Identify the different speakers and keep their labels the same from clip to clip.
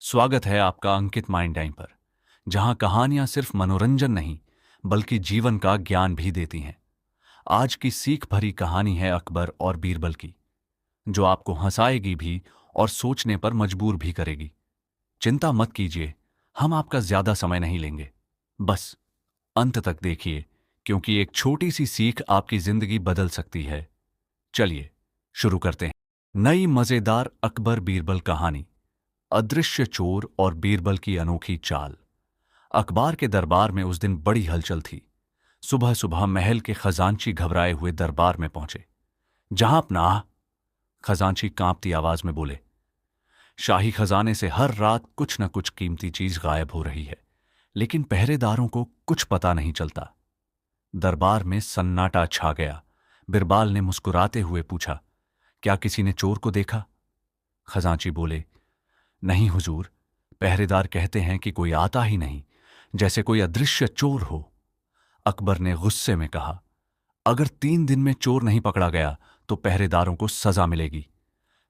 Speaker 1: स्वागत है आपका अंकित माइंड टाइम पर, जहां कहानियां सिर्फ मनोरंजन नहीं, बल्कि जीवन का ज्ञान भी देती हैं। आज की सीख भरी कहानी है अकबर और बीरबल की, जो आपको हंसाएगी भी और सोचने पर मजबूर भी करेगी। चिंता मत कीजिए, हम आपका ज्यादा समय नहीं लेंगे। बस अंत तक देखिए, क्योंकि एक छोटी सी सीख आपकी जिंदगी बदल सकती है। चलिए शुरू करते हैं। नई मजेदार अकबर बीरबल कहानी। अदृश्य चोर और बीरबल की अनोखी चाल। अखबार के दरबार में उस दिन बड़ी हलचल थी। सुबह सुबह महल के खजांची घबराए हुए दरबार में पहुंचे। जहां अपना खजांची कांपती आवाज में बोले, शाही खजाने से हर रात कुछ न कुछ कीमती चीज गायब हो रही है, लेकिन पहरेदारों को कुछ पता नहीं चलता। दरबार में सन्नाटा छा गया। बिरबाल ने मुस्कुराते हुए पूछा, क्या किसी ने चोर को देखा? खजांची बोले, नहीं हुजूर, पहरेदार कहते हैं कि कोई आता ही नहीं, जैसे कोई अदृश्य चोर हो। अकबर ने गुस्से में कहा, अगर 3 दिन में चोर नहीं पकड़ा गया तो पहरेदारों को सजा मिलेगी।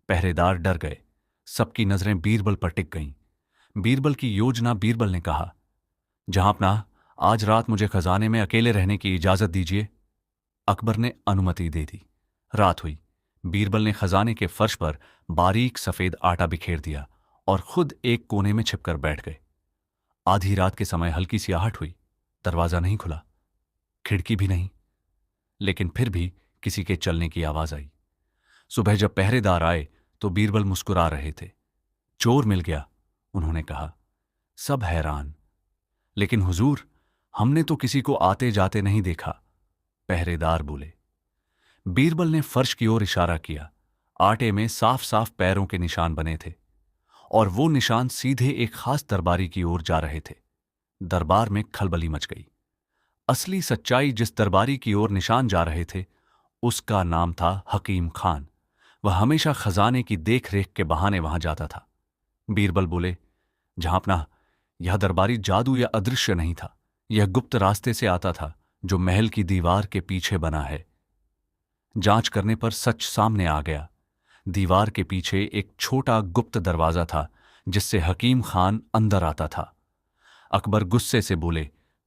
Speaker 1: पहरेदार डर गए। सबकी नजरें बीरबल पर टिक गईं। बीरबल की योजना। बीरबल ने कहा, जहांपनाह, आज रात मुझे खजाने में अकेले रहने की इजाजत दीजिए। अकबर ने अनुमति दे दी। रात हुई। बीरबल ने खजाने के फर्श पर बारीक सफेद आटा बिखेर दिया और खुद एक कोने में छिपकर बैठ गए। आधी रात के समय हल्की सी आहट हुई। दरवाजा नहीं खुला, खिड़की भी नहीं, लेकिन फिर भी किसी के चलने की आवाज आई। सुबह जब पहरेदार आए तो बीरबल मुस्कुरा रहे थे। चोर मिल गया, उन्होंने कहा। सब हैरान। लेकिन हुजूर, हमने तो किसी को आते जाते नहीं देखा, पहरेदार बोले। बीरबल ने फर्श की ओर इशारा किया। आटे में साफ साफ पैरों के निशान बने थे, और वो निशान सीधे एक खास दरबारी की ओर जा रहे थे। दरबार में खलबली मच गई। असली सच्चाई जिस दरबारी की ओर निशान जा रहे थे, उसका नाम था हकीम खान। वह हमेशा खजाने की देखरेख के बहाने वहां जाता था। बीरबल बोले, जहांपनाह, यह दरबारी जादू या अदृश्य नहीं था। यह गुप्त रास्ते से आता था, जो महल की दीवार के पीछे बना है। जांच करने पर सच सामने आ गया। दीवार के पीछे एक छोटा गुप्त दरवाजा था, जिससे हकीम खान अंदर आता था। अकबर गुस्से से बोले,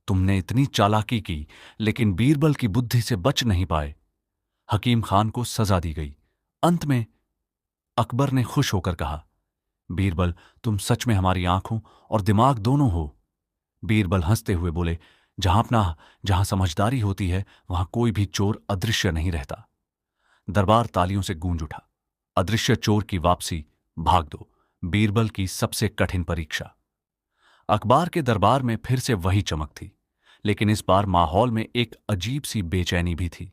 Speaker 1: तुमने इतनी चालाकी की, लेकिन बीरबल की बुद्धि से बच नहीं पाए। हकीम खान को सजा दी गई। अंत में अकबर ने खुश होकर कहा, बीरबल, तुम सच में हमारी आंखों और दिमाग दोनों हो। बीरबल हंसते हुए बोले, जहांपनाह, जहां समझदारी होती है वहां कोई भी चोर अदृश्य नहीं रहता। दरबार तालियों से गूंज उठा। अदृश्य चोर की वापसी, भाग दो, बीरबल की सबसे कठिन परीक्षा। अखबार के दरबार में फिर से वही चमक थी, लेकिन इस बार माहौल में एक अजीब सी बेचैनी भी थी।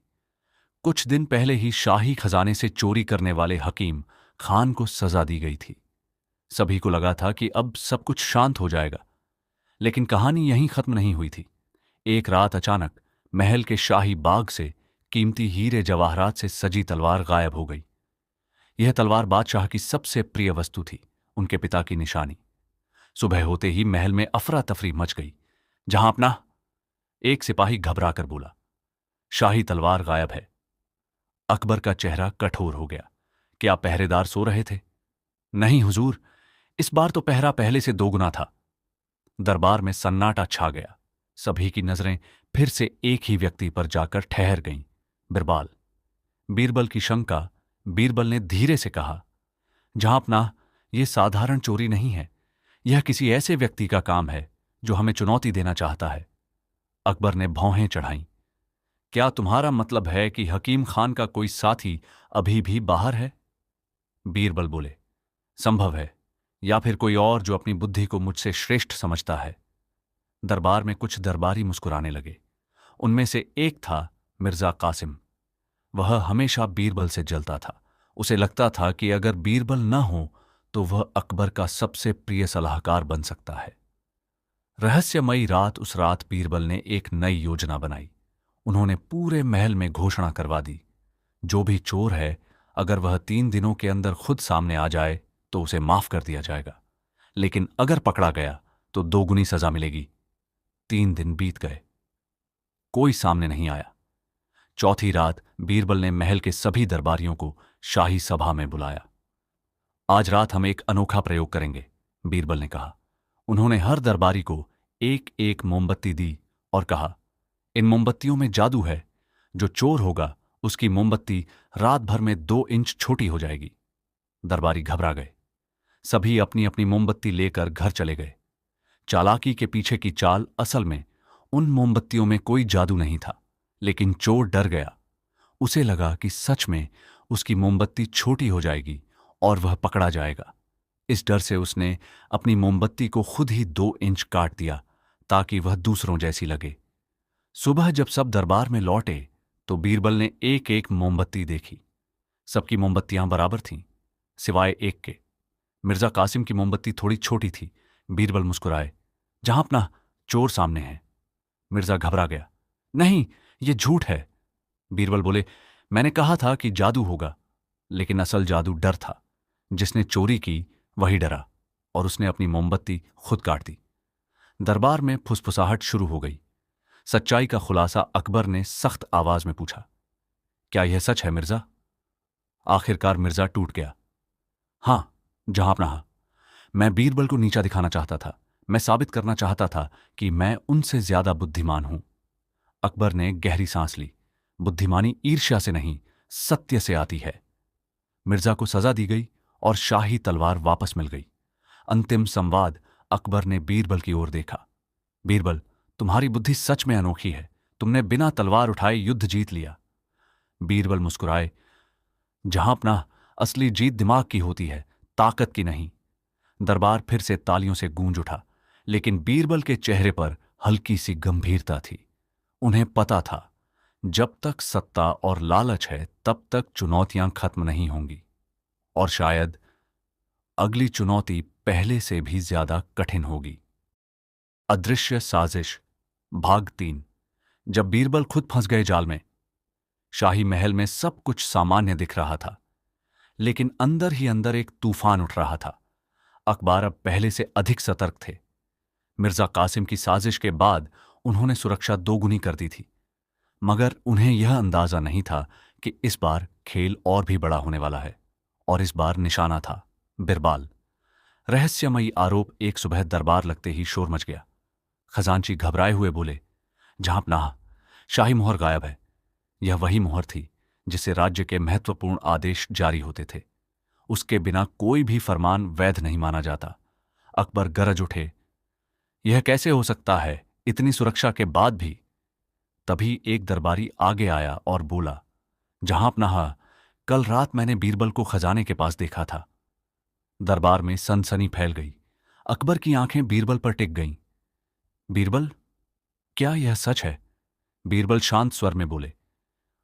Speaker 1: कुछ दिन पहले ही शाही खजाने से चोरी करने वाले हकीम खान को सजा दी गई थी। सभी को लगा था कि अब सब कुछ शांत हो जाएगा, लेकिन कहानी यहीं खत्म नहीं हुई थी। एक रात अचानक महल के शाही बाग से कीमती हीरे जवाहरात से सजी तलवार गायब हो गई। यह तलवार बादशाह की सबसे प्रिय वस्तु थी, उनके पिता की निशानी। सुबह होते ही महल में अफरा तफरी मच गई। जहांपनाह, एक सिपाही घबराकर बोला, शाही तलवार गायब है। अकबर का चेहरा कठोर हो गया। क्या पहरेदार सो रहे थे? नहीं हुजूर, इस बार तो पहरा पहले से दोगुना था। दरबार में सन्नाटा छा गया। सभी की नजरें फिर से एक ही व्यक्ति पर जाकर ठहर गईं, बिरबाल। बीरबल की शंका। बीरबल ने धीरे से कहा, जहांपनाह, यह साधारण चोरी नहीं है। यह किसी ऐसे व्यक्ति का काम है जो हमें चुनौती देना चाहता है। अकबर ने भौहें चढ़ाईं। क्या तुम्हारा मतलब है कि हकीम खान का कोई साथी अभी भी बाहर है? बीरबल बोले, संभव है, या फिर कोई और जो अपनी बुद्धि को मुझसे श्रेष्ठ समझता है। दरबार में कुछ दरबारी मुस्कुराने लगे। उनमें से एक था मिर्जा कासिम। वह हमेशा बीरबल से जलता था। उसे लगता था कि अगर बीरबल न हो तो वह अकबर का सबसे प्रिय सलाहकार बन सकता है। रहस्यमयी रात, उस रात बीरबल ने एक नई योजना बनाई। उन्होंने पूरे महल में घोषणा करवा दी, जो भी चोर है, अगर वह 3 दिनों के अंदर खुद सामने आ जाए तो उसे माफ कर दिया जाएगा, लेकिन अगर पकड़ा गया तो दोगुनी सजा मिलेगी। 3 दिन बीत गए, कोई सामने नहीं आया। चौथी रात बीरबल ने महल के सभी दरबारियों को शाही सभा में बुलाया। आज रात हम एक अनोखा प्रयोग करेंगे, बीरबल ने कहा। उन्होंने हर दरबारी को एक एक मोमबत्ती दी और कहा, इन मोमबत्तियों में जादू है। जो चोर होगा उसकी मोमबत्ती रात भर में 2 इंच छोटी हो जाएगी। दरबारी घबरा गए। सभी अपनी अपनी मोमबत्ती लेकर घर चले गए। चालाकी के पीछे की चाल असल में उन मोमबत्तियों में कोई जादू नहीं था, लेकिन चोर डर गया। उसे लगा कि सच में उसकी मोमबत्ती छोटी हो जाएगी और वह पकड़ा जाएगा। इस डर से उसने अपनी मोमबत्ती को खुद ही 2 इंच काट दिया ताकि वह दूसरों जैसी लगे। सुबह जब सब दरबार में लौटे तो बीरबल ने एक एक मोमबत्ती देखी। सबकी मोमबत्तियां बराबर थीं, सिवाय एक के। मिर्जा कासिम की मोमबत्ती थोड़ी छोटी थी। बीरबल मुस्कुराए, जहां अपना चोर सामने है। मिर्जा घबरा गया। नहीं, ये झूठ है। बीरबल बोले, मैंने कहा था कि जादू होगा, लेकिन असल जादू डर था। जिसने चोरी की वही डरा और उसने अपनी मोमबत्ती खुद काट दी। दरबार में फुसफुसाहट शुरू हो गई। सच्चाई का खुलासा अकबर ने सख्त आवाज में पूछा, क्या यह सच है मिर्जा? आखिरकार मिर्जा टूट गया। हां, जहांपनाह, मैं बीरबल को नीचा दिखाना चाहता था। मैं साबित करना चाहता था कि मैं उनसे ज्यादा बुद्धिमान हूं। अकबर ने गहरी सांस ली। बुद्धिमानी ईर्ष्या से नहीं, सत्य से आती है। मिर्जा को सजा दी गई और शाही तलवार वापस मिल गई। अंतिम संवाद अकबर ने बीरबल की ओर देखा। बीरबल, तुम्हारी बुद्धि सच में अनोखी है। तुमने बिना तलवार उठाए युद्ध जीत लिया। बीरबल मुस्कुराए, जहांपनाह, असली जीत दिमाग की होती है, ताकत की नहीं। दरबार फिर से तालियों से गूंज उठा, लेकिन बीरबल के चेहरे पर हल्की सी गंभीरता थी। उन्हें पता था, जब तक सत्ता और लालच है तब तक चुनौतियां खत्म नहीं होंगी, और शायद अगली चुनौती पहले से भी ज्यादा कठिन होगी। अदृश्य साजिश भाग 3। जब बीरबल खुद फंस गए जाल में। शाही महल में सब कुछ सामान्य दिख रहा था, लेकिन अंदर ही अंदर एक तूफान उठ रहा था। अखबार अब पहले से अधिक सतर्क थे। मिर्जा कासिम की साजिश के बाद उन्होंने सुरक्षा दोगुनी कर दी थी, मगर उन्हें यह अंदाजा नहीं था कि इस बार खेल और भी बड़ा होने वाला है। और इस बार निशाना था बिरबाल। रहस्यमयी आरोप एक सुबह दरबार लगते ही शोर मच गया। खजांची घबराए हुए बोले, जहांपनाह, शाही मोहर गायब है। यह वही मोहर थी जिससे राज्य के महत्वपूर्ण आदेश जारी होते थे। उसके बिना कोई भी फरमान वैध नहीं माना जाता। अकबर गरज उठे, यह कैसे हो सकता है, इतनी सुरक्षा के बाद भी? तभी एक दरबारी आगे आया और बोला, जहांपनाह, कल रात मैंने बीरबल को खजाने के पास देखा था। दरबार में सनसनी फैल गई। अकबर की आंखें बीरबल पर टिक गईं। बीरबल, क्या यह सच है? बीरबल शांत स्वर में बोले,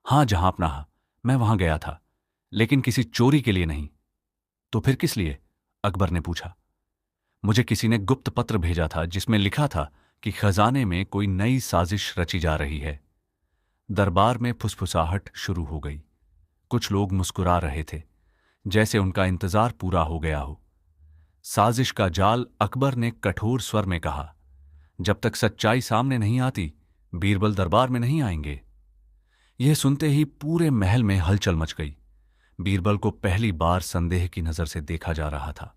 Speaker 1: हां जहांपनाह, मैं वहां गया था, लेकिन किसी चोरी के लिए नहीं। तो फिर किस लिए? अकबर ने पूछा। मुझे किसी ने गुप्त पत्र भेजा था जिसमें लिखा था कि खजाने में कोई नई साजिश रची जा रही है। दरबार में फुसफुसाहट शुरू हो गई। कुछ लोग मुस्कुरा रहे थे, जैसे उनका इंतजार पूरा हो गया हो। साजिश का जाल, अकबर ने कठोर स्वर में कहा, जब तक सच्चाई सामने नहीं आती, बीरबल दरबार में नहीं आएंगे। यह सुनते ही पूरे महल में हलचल मच गई। बीरबल को पहली बार संदेह की नजर से देखा जा रहा था।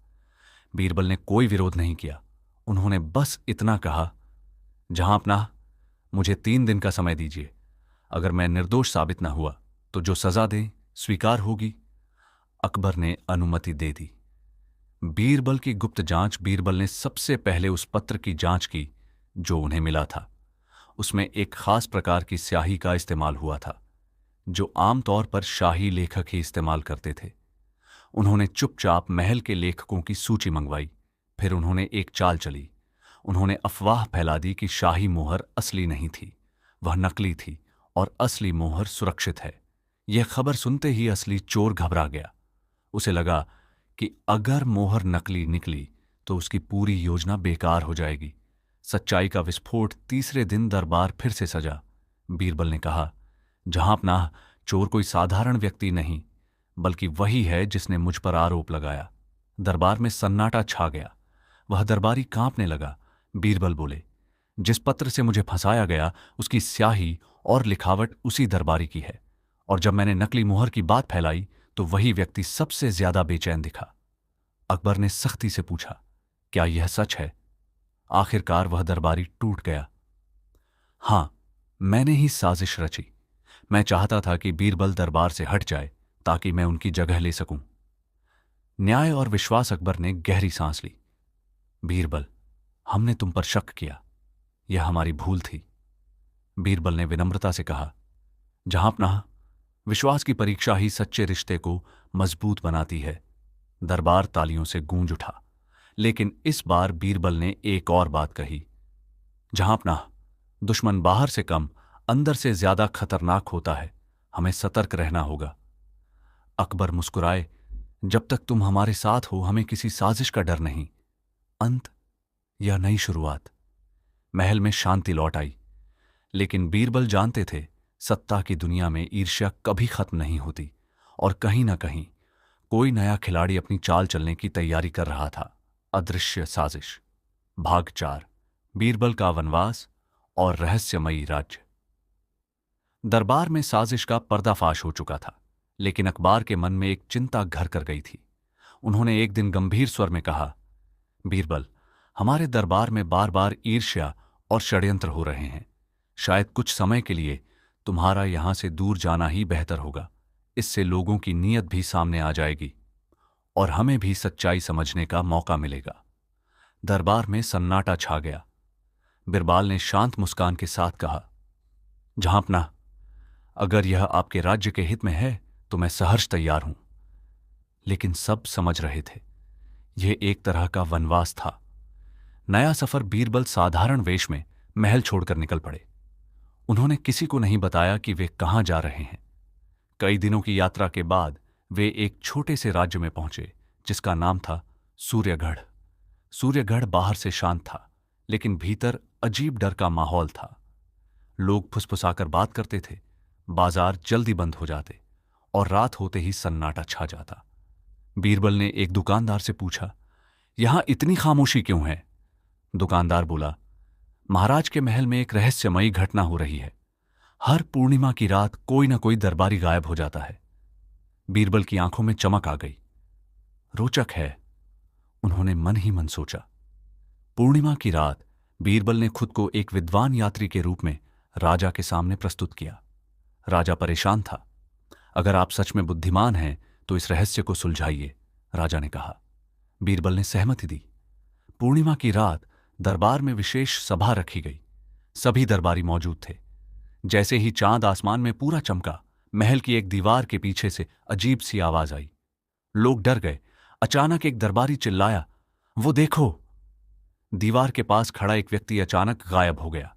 Speaker 1: बीरबल ने कोई विरोध नहीं किया। उन्होंने बस इतना कहा, जहांपनाह, मुझे 3 दिन का समय दीजिए। अगर मैं निर्दोष साबित न हुआ तो जो सजा दें स्वीकार होगी। अकबर ने अनुमति दे दी। बीरबल की गुप्त जांच। बीरबल ने सबसे पहले उस पत्र की जांच की जो उन्हें मिला था। उसमें एक खास प्रकार की स्याही का इस्तेमाल हुआ था, जो आमतौर पर शाही लेखक ही इस्तेमाल करते थे। उन्होंने चुपचाप महल के लेखकों की सूची मंगवाई। फिर उन्होंने एक चाल चली। उन्होंने अफवाह फैला दी कि शाही मोहर असली नहीं थी, वह नकली थी और असली मोहर सुरक्षित है। यह खबर सुनते ही असली चोर घबरा गया। उसे लगा कि अगर मोहर नकली निकली तो उसकी पूरी योजना बेकार हो जाएगी। सच्चाई का विस्फोट। तीसरे दिन दरबार फिर से सजा। बीरबल ने कहा, जहांपनाह, चोर कोई साधारण व्यक्ति नहीं, बल्कि वही है जिसने मुझ पर आरोप लगाया। दरबार में सन्नाटा छा गया। वह दरबारी कांपने लगा। बीरबल बोले, जिस पत्र से मुझे फंसाया गया उसकी स्याही और लिखावट उसी दरबारी की है, और जब मैंने नकली मोहर की बात फैलाई तो वही व्यक्ति सबसे ज्यादा बेचैन दिखा। अकबर ने सख्ती से पूछा, क्या यह सच है? आखिरकार वह दरबारी टूट गया। हां, मैंने ही साजिश रची। मैं चाहता था कि बीरबल दरबार से हट जाए ताकि मैं उनकी जगह ले सकूं। न्याय और विश्वास अकबर ने गहरी सांस ली। बीरबल, हमने तुम पर शक किया, यह हमारी भूल थी। बीरबल ने विनम्रता से कहा, जहांपनाह, विश्वास की परीक्षा ही सच्चे रिश्ते को मजबूत बनाती है। दरबार तालियों से गूंज उठा, लेकिन इस बार बीरबल ने एक और बात कही, जहांपनाह, दुश्मन बाहर से कम अंदर से ज्यादा खतरनाक होता है, हमें सतर्क रहना होगा। अकबर मुस्कुराए, जब तक तुम हमारे साथ हो हमें किसी साजिश का डर नहीं। अंत या नई शुरुआत। महल में शांति लौट आई, लेकिन बीरबल जानते थे सत्ता की दुनिया में ईर्ष्या कभी खत्म नहीं होती और कहीं ना कहीं कोई नया खिलाड़ी अपनी चाल चलने की तैयारी कर रहा था। अदृश्य साजिश, भाग 4, बीरबल का वनवास और रहस्यमयी राज्य। दरबार में साजिश का पर्दाफाश हो चुका था, लेकिन अकबर के मन में एक चिंता घर कर गई थी। उन्होंने एक दिन गंभीर स्वर में कहा, बीरबल, हमारे दरबार में बार बार ईर्ष्या और षड्यंत्र हो रहे हैं। शायद कुछ समय के लिए तुम्हारा यहां से दूर जाना ही बेहतर होगा। इससे लोगों की नीयत भी सामने आ जाएगी और हमें भी सच्चाई समझने का मौका मिलेगा। दरबार में सन्नाटा छा गया। बिरबाल ने शांत मुस्कान के साथ कहा, जहांपनाह, अगर यह आपके राज्य के हित में है तो मैं सहर्ष तैयार हूं। लेकिन सब समझ रहे थे, यह एक तरह का वनवास था। नया सफर। बीरबल साधारण वेश में महल छोड़कर निकल पड़े। उन्होंने किसी को नहीं बताया कि वे कहां जा रहे हैं। कई दिनों की यात्रा के बाद वे एक छोटे से राज्य में पहुंचे जिसका नाम था सूर्यगढ़। सूर्यगढ़ बाहर से शांत था, लेकिन भीतर अजीब डर का माहौल था। लोग फुसफुसाकर बात करते थे, बाजार जल्दी बंद हो जाते और रात होते ही सन्नाटा छा जाता। बीरबल ने एक दुकानदार से पूछा, यहां इतनी खामोशी क्यों है? दुकानदार बोला, महाराज के महल में एक रहस्यमयी घटना हो रही है। हर पूर्णिमा की रात कोई ना कोई दरबारी गायब हो जाता है। बीरबल की आंखों में चमक आ गई। रोचक है, उन्होंने मन ही मन सोचा। पूर्णिमा की रात बीरबल ने खुद को एक विद्वान यात्री के रूप में राजा के सामने प्रस्तुत किया। राजा परेशान था। अगर आप सच में बुद्धिमान हैं तो इस रहस्य को सुलझाइए, राजा ने कहा। बीरबल ने सहमति दी। पूर्णिमा की रात दरबार में विशेष सभा रखी गई। सभी दरबारी मौजूद थे। जैसे ही चांद आसमान में पूरा चमका, महल की एक दीवार के पीछे से अजीब सी आवाज आई। लोग डर गए। अचानक एक दरबारी चिल्लाया, वो देखो! दीवार के पास खड़ा एक व्यक्ति अचानक गायब हो गया।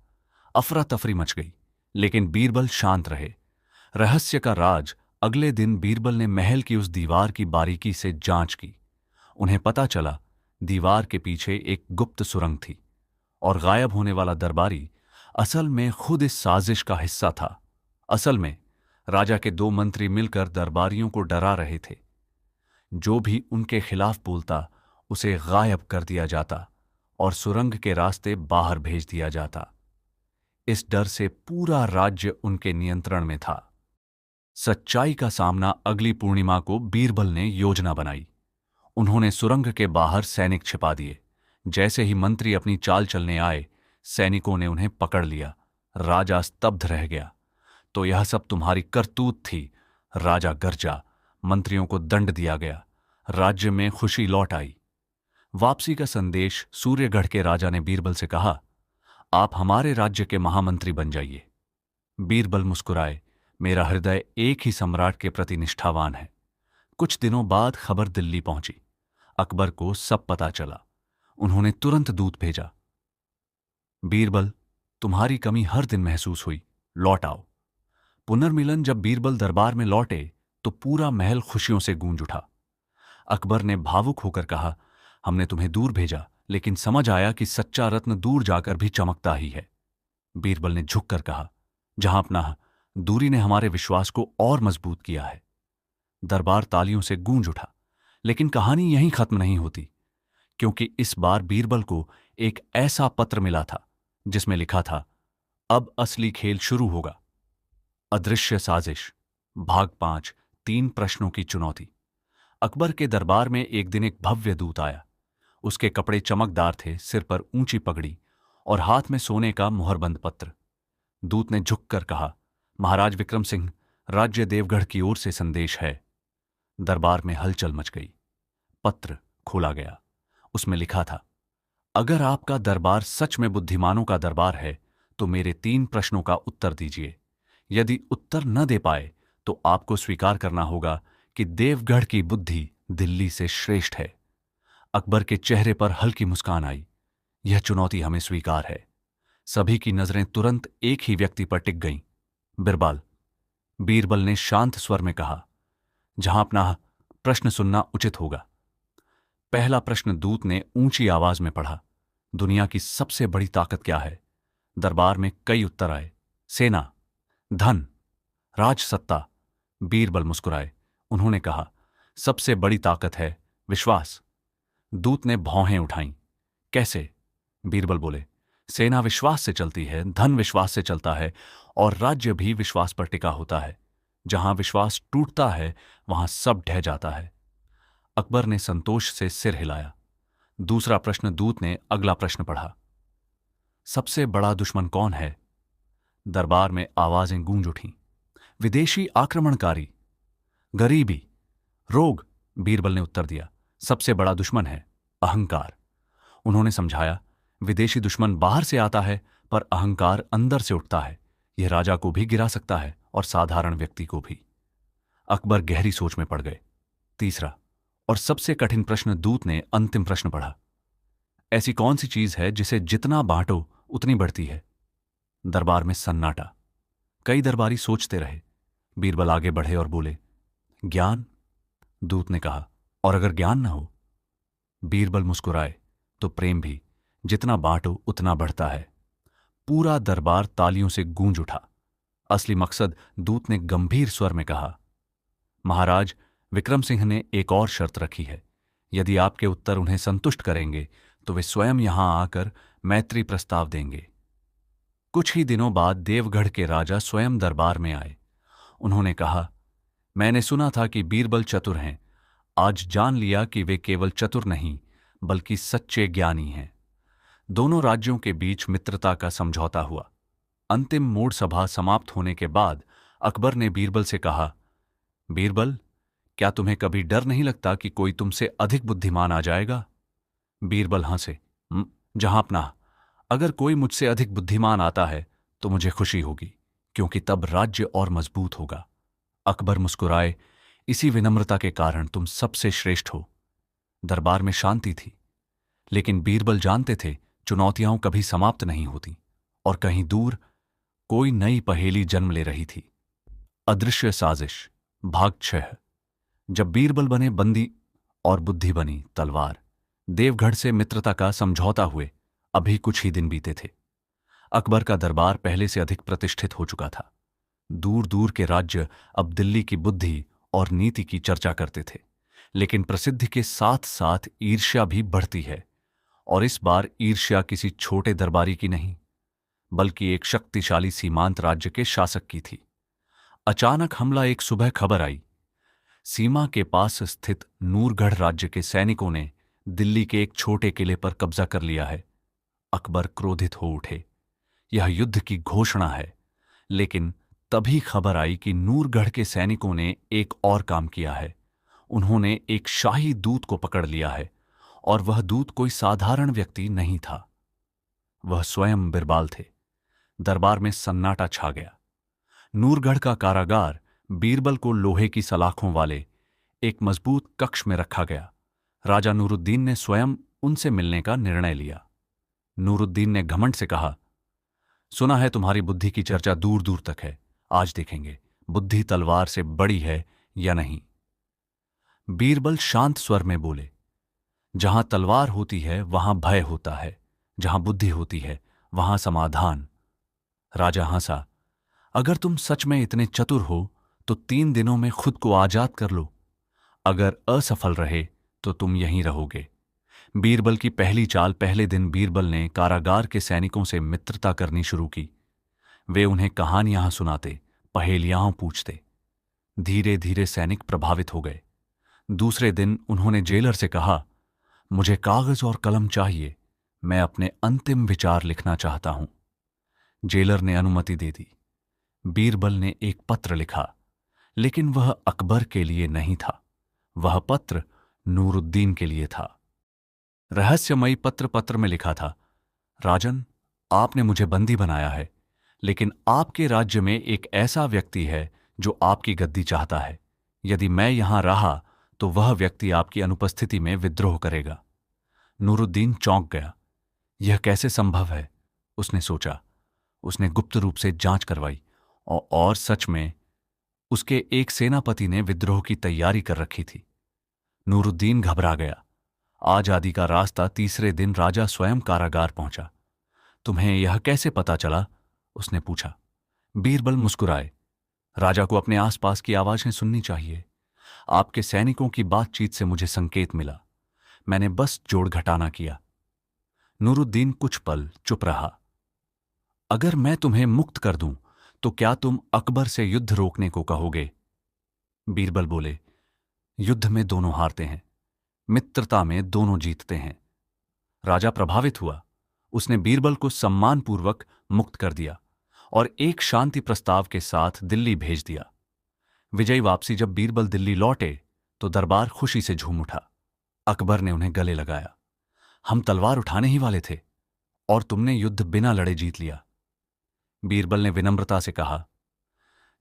Speaker 1: अफरा तफरी मच गई, लेकिन बीरबल शांत रहे। रहस्य का राज। अगले दिन बीरबल ने महल की उस दीवार की बारीकी से जांच की। उन्हें पता चला दीवार के पीछे एक गुप्त सुरंग थी और गायब होने वाला दरबारी असल में खुद इस साजिश का हिस्सा था। असल में राजा के 2 मंत्री मिलकर दरबारियों को डरा रहे थे। जो भी उनके खिलाफ बोलता उसे गायब कर दिया जाता और सुरंग के रास्ते बाहर भेज दिया जाता। इस डर से पूरा राज्य उनके नियंत्रण में था। सच्चाई का सामना अगली पूर्णिमा को बीरबल ने योजना बनाई। उन्होंने सुरंग के बाहर सैनिक छिपा दिए। जैसे ही मंत्री अपनी चाल चलने आए, सैनिकों ने उन्हें पकड़ लिया। राजा स्तब्ध रह गया। तो यह सब तुम्हारी करतूत थी, राजा गरजा। मंत्रियों को दंड दिया गया। राज्य में खुशी लौट आई। वापसी का संदेश। सूर्यगढ़ के राजा ने बीरबल से कहा, आप हमारे राज्य के महामंत्री बन जाइए। बीरबल मुस्कुराए, मेरा हृदय एक ही सम्राट के प्रति निष्ठावान है। कुछ दिनों बाद खबर दिल्ली पहुंची। अकबर को सब पता चला। उन्होंने तुरंत दूत भेजा, बीरबल, तुम्हारी कमी हर दिन महसूस हुई, लौट आओ। पुनर्मिलन। जब बीरबल दरबार में लौटे तो पूरा महल खुशियों से गूंज उठा। अकबर ने भावुक होकर कहा, हमने तुम्हें दूर भेजा, लेकिन समझ आया कि सच्चा रत्न दूर जाकर भी चमकता ही है। बीरबल ने झुककर कहा, जहांपनाह, दूरी ने हमारे विश्वास को और मजबूत किया है। दरबार तालियों से गूंज उठा। लेकिन कहानी यहीं खत्म नहीं होती, क्योंकि इस बार बीरबल को एक ऐसा पत्र मिला था जिसमें लिखा था, अब असली खेल शुरू होगा। अदृश्य साजिश, भाग 5, 3 प्रश्नों की चुनौती। अकबर के दरबार में एक दिन एक भव्य दूत आया। उसके कपड़े चमकदार थे, सिर पर ऊंची पगड़ी और हाथ में सोने का मुहरबंद पत्र। दूत ने झुककर कहा, महाराज विक्रम सिंह, राज्य देवगढ़ की ओर से संदेश है। दरबार में हलचल मच गई। पत्र खोला गया। उसमें लिखा था, अगर आपका दरबार सच में बुद्धिमानों का दरबार है तो मेरे 3 प्रश्नों का उत्तर दीजिए। यदि उत्तर न दे पाए तो आपको स्वीकार करना होगा कि देवगढ़ की बुद्धि दिल्ली से श्रेष्ठ है। अकबर के चेहरे पर हल्की मुस्कान आई। यह चुनौती हमें स्वीकार है। सभी की नजरें तुरंत एक ही व्यक्ति पर टिक गईं, बिरबल। बीरबल ने शांत स्वर में कहा, जहां अपना प्रश्न सुनना उचित होगा। पहला प्रश्न दूत ने ऊंची आवाज में पढ़ा, दुनिया की सबसे बड़ी ताकत क्या है? दरबार में कई उत्तर आए, सेना, धन, राजसत्ता। बीरबल मुस्कुराए। उन्होंने कहा, सबसे बड़ी ताकत है विश्वास। दूत ने भौहें उठाईं। कैसे? बीरबल बोले, सेना विश्वास से चलती है, धन विश्वास से चलता है और राज्य भी विश्वास पर टिका होता है। जहां विश्वास टूटता है वहां सब ढह जाता है। अकबर ने संतोष से सिर हिलाया। दूसरा प्रश्न दूत ने अगला प्रश्न पढ़ा, सबसे बड़ा दुश्मन कौन है? दरबार में आवाजें गूंज उठीं, विदेशी आक्रमणकारी, गरीबी, रोग। बीरबल ने उत्तर दिया, सबसे बड़ा दुश्मन है अहंकार। उन्होंने समझाया, विदेशी दुश्मन बाहर से आता है पर अहंकार अंदर से उठता है। यह राजा को भी गिरा सकता है और साधारण व्यक्ति को भी। अकबर गहरी सोच में पड़ गए। तीसरा और सबसे कठिन प्रश्न दूत ने अंतिम प्रश्न पढ़ा, ऐसी कौन सी चीज है जिसे जितना बांटो उतनी बढ़ती है? दरबार में सन्नाटा। कई दरबारी सोचते रहे। बीरबल आगे बढ़े और बोले, ज्ञान। दूत ने कहा, और अगर ज्ञान न हो? बीरबल मुस्कुराए, तो प्रेम भी, जितना बांटो उतना बढ़ता है। पूरा दरबार तालियों से गूंज उठा। असली मकसद दूत ने गंभीर स्वर में कहा, महाराज विक्रम सिंह ने एक और शर्त रखी है। यदि आपके उत्तर उन्हें संतुष्ट करेंगे तो वे स्वयं यहां आकर मैत्री प्रस्ताव देंगे। कुछ ही दिनों बाद देवगढ़ के राजा स्वयं दरबार में आए। उन्होंने कहा, मैंने सुना था कि बीरबल चतुर हैं। आज जान लिया कि वे केवल चतुर नहीं बल्कि सच्चे ज्ञानी हैं। दोनों राज्यों के बीच मित्रता का समझौता हुआ। अंतिम मूढ़ सभा समाप्त होने के बाद अकबर ने बीरबल से कहा, बीरबल, क्या तुम्हें कभी डर नहीं लगता कि कोई तुमसे अधिक बुद्धिमान आ जाएगा? बीरबल हंसे, जहां अपना, अगर कोई मुझसे अधिक बुद्धिमान आता है तो मुझे खुशी होगी, क्योंकि तब राज्य और मजबूत होगा। अकबर मुस्कुराए, इसी विनम्रता के कारण तुम सबसे श्रेष्ठ हो। दरबार में शांति थी, लेकिन बीरबल जानते थे चुनौतियां कभी समाप्त नहीं होती और कहीं दूर कोई नई पहेली जन्म ले रही थी। अदृश्य साजिश, भाग 6। जब बीरबल बने बंदी और बुद्धि बनी तलवार। देवगढ़ से मित्रता का समझौता हुए अभी कुछ ही दिन बीते थे। अकबर का दरबार पहले से अधिक प्रतिष्ठित हो चुका था। दूर दूर के राज्य अब दिल्ली की बुद्धि और नीति की चर्चा करते थे। लेकिन प्रसिद्धि के साथ साथ ईर्ष्या भी बढ़ती है, और इस बार ईर्ष्या किसी छोटे दरबारी की नहीं बल्कि एक शक्तिशाली सीमांत राज्य के शासक की थी। अचानक हमला। एक सुबह खबर आई, सीमा के पास स्थित नूरगढ़ राज्य के सैनिकों ने दिल्ली के एक छोटे किले पर कब्जा कर लिया है। अकबर क्रोधित हो उठे। यह युद्ध की घोषणा है। लेकिन तभी खबर आई कि नूरगढ़ के सैनिकों ने एक और काम किया है। उन्होंने एक शाही दूत को पकड़ लिया है, और वह दूत कोई साधारण व्यक्ति नहीं था। वह स्वयं बिरबल थे। दरबार में सन्नाटा छा गया। नूरगढ़ का कारागार बीरबल को लोहे की सलाखों वाले एक मजबूत कक्ष में रखा गया। राजा नूरुद्दीन ने स्वयं उनसे मिलने का निर्णय लिया। नूरुद्दीन ने घमंड से कहा, सुना है तुम्हारी बुद्धि की चर्चा दूर दूर तक है। आज देखेंगे बुद्धि तलवार से बड़ी है या नहीं। बीरबल शांत स्वर में बोले, जहां तलवार होती है वहां भय होता है, जहां बुद्धि होती है वहां समाधान। राजा हंसा, अगर तुम सच में इतने चतुर हो तो 3 दिनों में खुद को आजाद कर लो। अगर असफल रहे तो तुम यहीं रहोगे। बीरबल की पहली चाल। पहले दिन बीरबल ने कारागार के सैनिकों से मित्रता करनी शुरू की। वे उन्हें कहानियां सुनाते, पहेलियां पूछते। धीरे धीरे सैनिक प्रभावित हो गए। दूसरे दिन उन्होंने जेलर से कहा, मुझे कागज और कलम चाहिए, मैं अपने अंतिम विचार लिखना चाहता हूं। जेलर ने अनुमति दे दी। बीरबल ने एक पत्र लिखा, लेकिन वह अकबर के लिए नहीं था। वह पत्र नूरुद्दीन के लिए था। रहस्यमयी पत्र में लिखा था, राजन, आपने मुझे बंदी बनाया है, लेकिन आपके राज्य में एक ऐसा व्यक्ति है जो आपकी गद्दी चाहता है। यदि मैं यहां रहा तो वह व्यक्ति आपकी अनुपस्थिति में विद्रोह करेगा। नूरुद्दीन चौंक गया। यह कैसे संभव है, उसने सोचा। उसने गुप्त रूप से जांच करवाई और सच में उसके एक सेनापति ने विद्रोह की तैयारी कर रखी थी। नूरुद्दीन घबरा गया। आजादी का रास्ता तीसरे दिन राजा स्वयं कारागार पहुंचा। तुम्हें यह कैसे पता चला, उसने पूछा। बीरबल मुस्कुराए। राजा को अपने आसपास की आवाजें सुननी चाहिए। आपके सैनिकों की बातचीत से मुझे संकेत मिला। मैंने बस जोड़ घटाना किया। नूरुद्दीन कुछ पल चुप रहा। अगर मैं तुम्हें मुक्त कर दूं तो क्या तुम अकबर से युद्ध रोकने को कहोगे? बीरबल बोले, युद्ध में दोनों हारते हैं, मित्रता में दोनों जीतते हैं। राजा प्रभावित हुआ। उसने बीरबल को सम्मानपूर्वक मुक्त कर दिया और एक शांति प्रस्ताव के साथ दिल्ली भेज दिया। विजयी वापसी जब बीरबल दिल्ली लौटे तो दरबार खुशी से झूम उठा। अकबर ने उन्हें गले लगाया। हम तलवार उठाने ही वाले थे और तुमने युद्ध बिना लड़े जीत लिया। बीरबल ने विनम्रता से कहा,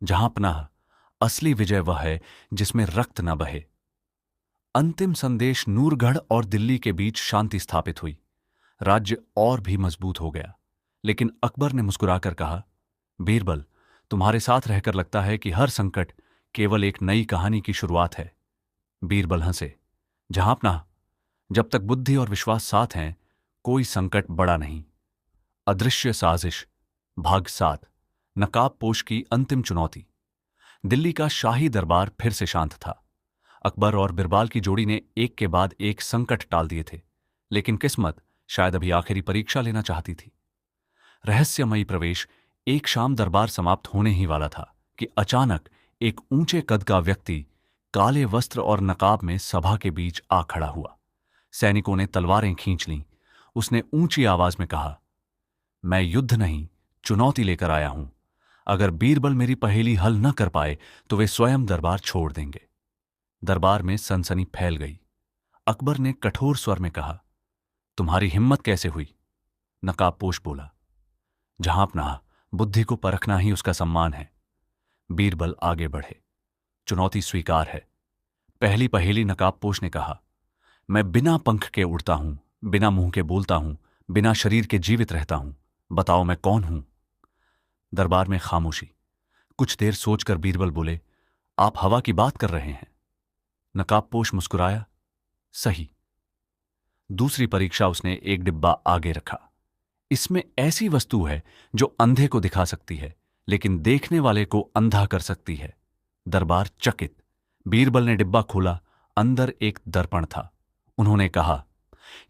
Speaker 1: जहांपनाह, असली विजय वह है जिसमें रक्त न बहे। अंतिम संदेश नूरगढ़ और दिल्ली के बीच शांति स्थापित हुई। राज्य और भी मजबूत हो गया। लेकिन अकबर ने मुस्कुराकर कहा, बीरबल, तुम्हारे साथ रहकर लगता है कि हर संकट केवल एक नई कहानी की शुरुआत है। बीरबल हंसे। जहांपनाह, जब तक बुद्धि और विश्वास साथ हैं, कोई संकट बड़ा नहीं। अदृश्य साजिश, भाग 7, नकाबपोश की अंतिम चुनौती। दिल्ली का शाही दरबार फिर से शांत था। अकबर और बिरबाल की जोड़ी ने एक के बाद एक संकट टाल दिए थे, लेकिन किस्मत शायद अभी आखिरी परीक्षा लेना चाहती थी। रहस्यमयी प्रवेश। एक शाम दरबार समाप्त होने ही वाला था कि अचानक एक ऊंचे कद का व्यक्ति काले वस्त्र और नकाब में सभा के बीच आ खड़ा हुआ। सैनिकों ने तलवारें खींच लीं। उसने ऊंची आवाज में कहा, मैं युद्ध नहीं, चुनौती लेकर आया हूं। अगर बीरबल मेरी पहेली हल न कर पाए तो वे स्वयं दरबार छोड़ देंगे। दरबार में सनसनी फैल गई। अकबर ने कठोर स्वर में कहा, तुम्हारी हिम्मत कैसे हुई? नकाबपोश बोला, जहांपनाह, बुद्धि को परखना ही उसका सम्मान है। बीरबल आगे बढ़े। चुनौती स्वीकार है। पहली पहेली। नकाबपोश ने कहा, मैं बिना पंख के उड़ता हूं, बिना मुंह के बोलता हूं, बिना शरीर के जीवित रहता हूं। बताओ मैं कौन हूं? दरबार में खामोशी। कुछ देर सोचकर बीरबल बोले, आप हवा की बात कर रहे हैं। नकाबपोश मुस्कुराया, सही। दूसरी परीक्षा। उसने एक डिब्बा आगे रखा। इसमें ऐसी वस्तु है जो अंधे को दिखा सकती है, लेकिन देखने वाले को अंधा कर सकती है। दरबार चकित। बीरबल ने डिब्बा खोला। अंदर एक दर्पण था। उन्होंने कहा,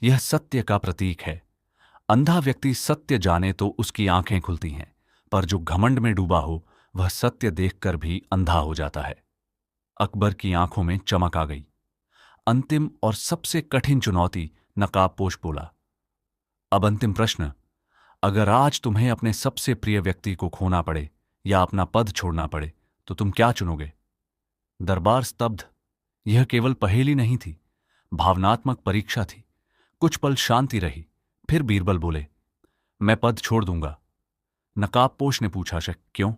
Speaker 1: यह सत्य का प्रतीक है। अंधा व्यक्ति सत्य जाने तो उसकी आंखें खुलती हैं, पर जो घमंड में डूबा हो वह सत्य देखकर भी अंधा हो जाता है। अकबर की आंखों में चमक आ गई। अंतिम और सबसे कठिन चुनौती। नकाबपोश बोला, अब अंतिम प्रश्न। अगर आज तुम्हें अपने सबसे प्रिय व्यक्ति को खोना पड़े या अपना पद छोड़ना पड़े तो तुम क्या चुनोगे? दरबार स्तब्ध। यह केवल पहेली नहीं थी, भावनात्मक परीक्षा थी। कुछ पल शांति रही। फिर बीरबल बोले, मैं पद छोड़ दूंगा। नकाबपोश ने पूछा, क्यों?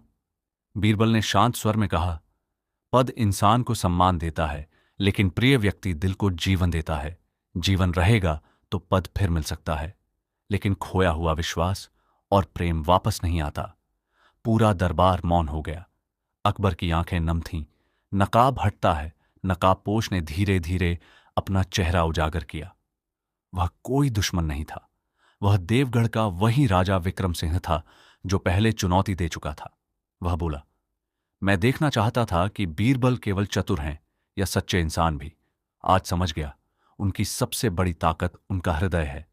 Speaker 1: बीरबल ने शांत स्वर में कहा, पद इंसान को सम्मान देता है, लेकिन प्रिय व्यक्ति दिल को जीवन देता है। जीवन रहेगा तो पद फिर मिल सकता है, लेकिन खोया हुआ विश्वास और प्रेम वापस नहीं आता। पूरा दरबार मौन हो गया। अकबर की आंखें नम थीं। नकाब हटता है। नकाबपोश ने धीरे धीरे अपना चेहरा उजागर किया। वह कोई दुश्मन नहीं था। वह देवगढ़ का वही राजा विक्रम सिंह था जो पहले चुनौती दे चुका था। वह बोला, मैं देखना चाहता था कि बीरबल केवल चतुर हैं या सच्चे इंसान भी। आज समझ गया, उनकी सबसे बड़ी ताकत उनका हृदय है।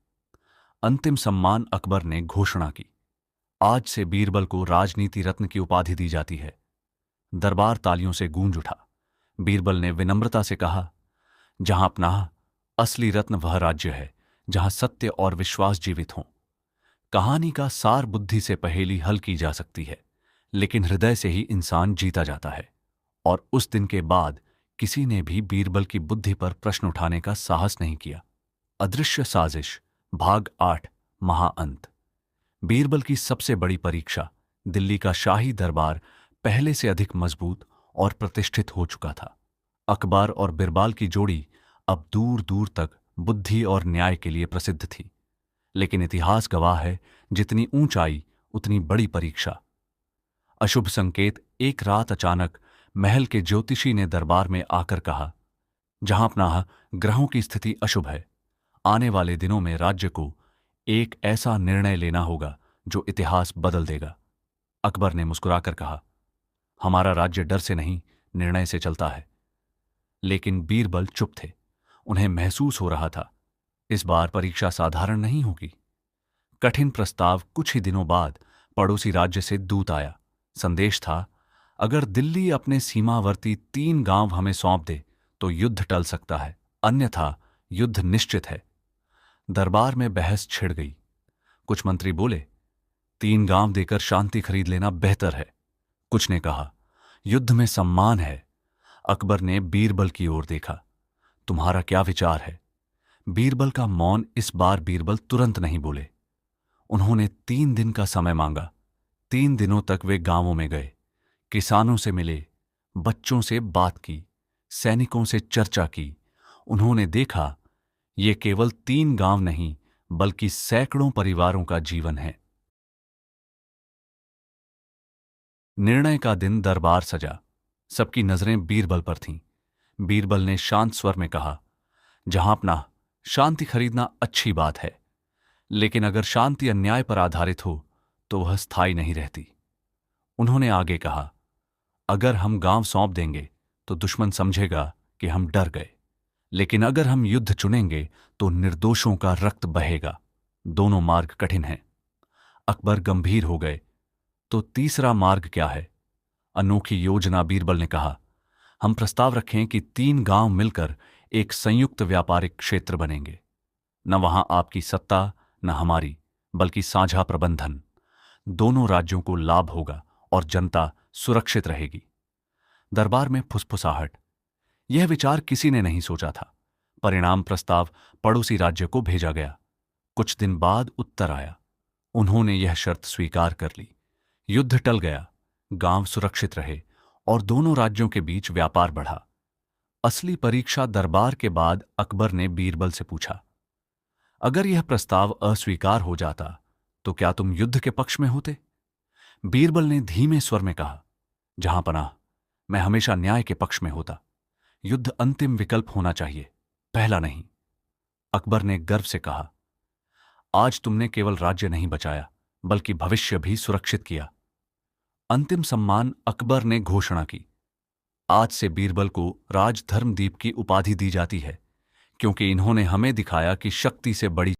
Speaker 1: अंतिम सम्मान। अकबर ने घोषणा की, आज से बीरबल को राजनीति रत्न की उपाधि दी जाती है। दरबार तालियों से गूंज उठा। बीरबल ने विनम्रता से कहा, जहांपनाह, असली रत्न वह राज्य है जहां सत्य और विश्वास जीवित हों। कहानी का सार बुद्धि से पहेली हल की जा सकती है, लेकिन हृदय से ही इंसान जीता जाता है। और उस दिन के बाद किसी ने भी बीरबल की बुद्धि पर प्रश्न उठाने का साहस नहीं किया। अदृश्य साजिश, भाग 8, महाअंत। बीरबल की सबसे बड़ी परीक्षा। दिल्ली का शाही दरबार पहले से अधिक मजबूत और प्रतिष्ठित हो चुका था। अकबर और बिरबाल की जोड़ी अब दूर दूर तक बुद्धि और न्याय के लिए प्रसिद्ध थी। लेकिन इतिहास गवाह है, जितनी ऊंचाई उतनी बड़ी परीक्षा। अशुभ संकेत। एक रात अचानक महल के ज्योतिषी ने दरबार में आकर कहा, जहां अपना ग्रहों की स्थिति अशुभ है, आने वाले दिनों में राज्य को एक ऐसा निर्णय लेना होगा जो इतिहास बदल देगा। अकबर ने मुस्कुराकर कहा, हमारा राज्य डर से नहीं, निर्णय से चलता है। लेकिन बीरबल चुप थे। उन्हें महसूस हो रहा था, इस बार परीक्षा साधारण नहीं होगी। कठिन प्रस्ताव। कुछ ही दिनों बाद पड़ोसी राज्य से दूत आया। संदेश था, अगर दिल्ली अपने सीमावर्ती 3 गांव हमें सौंप दे तो युद्ध टल सकता है, अन्यथा युद्ध निश्चित है। दरबार में बहस छिड़ गई। कुछ मंत्री बोले, 3 गांव देकर शांति खरीद लेना बेहतर है। कुछ ने कहा, युद्ध में सम्मान है। अकबर ने बीरबल की ओर देखा, तुम्हारा क्या विचार है? बीरबल का मौन। इस बार बीरबल तुरंत नहीं बोले। उन्होंने 3 दिन का समय मांगा। 3 दिनों तक वे गांवों में गए, किसानों से मिले, बच्चों से बात की, सैनिकों से चर्चा की। उन्होंने देखा, ये केवल 3 गांव नहीं बल्कि सैकड़ों परिवारों का जीवन है। निर्णय का दिन। दरबार सजा। सबकी नजरें बीरबल पर थीं। बीरबल ने शांत स्वर में कहा, जहां अपना शांति खरीदना अच्छी बात है, लेकिन अगर शांति अन्याय पर आधारित हो तो वह स्थायी नहीं रहती। उन्होंने आगे कहा, अगर हम गांव सौंप देंगे तो दुश्मन समझेगा कि हम डर गए, लेकिन अगर हम युद्ध चुनेंगे तो निर्दोषों का रक्त बहेगा। दोनों मार्ग कठिन हैं। अकबर गंभीर हो गए, तो तीसरा मार्ग क्या है? अनोखी योजना। बीरबल ने कहा, हम प्रस्ताव रखें कि 3 गांव मिलकर एक संयुक्त व्यापारिक क्षेत्र बनेंगे। न वहां आपकी सत्ता न हमारी, बल्कि साझा प्रबंधन। दोनों राज्यों को लाभ होगा और जनता सुरक्षित रहेगी। दरबार में फुसफुसाहट। यह विचार किसी ने नहीं सोचा था। परिणाम प्रस्ताव पड़ोसी राज्य को भेजा गया। कुछ दिन बाद उत्तर आया। उन्होंने यह शर्त स्वीकार कर ली। युद्ध टल गया, गांव सुरक्षित रहे और दोनों राज्यों के बीच व्यापार बढ़ा। असली परीक्षा। दरबार के बाद अकबर ने बीरबल से पूछा, अगर यह प्रस्ताव अस्वीकार हो जाता तो क्या तुम युद्ध के पक्ष में होते? बीरबल ने धीमे स्वर में कहा, जहां पनाह, मैं हमेशा न्याय के पक्ष में होता। युद्ध अंतिम विकल्प होना चाहिए, पहला नहीं। अकबर ने गर्व से कहा, आज तुमने केवल राज्य नहीं बचाया बल्कि भविष्य भी सुरक्षित किया। अंतिम सम्मान। अकबर ने घोषणा की, आज से बीरबल को राज धर्मदीप की उपाधि दी जाती है, क्योंकि इन्होंने हमें दिखाया कि शक्ति से बड़ी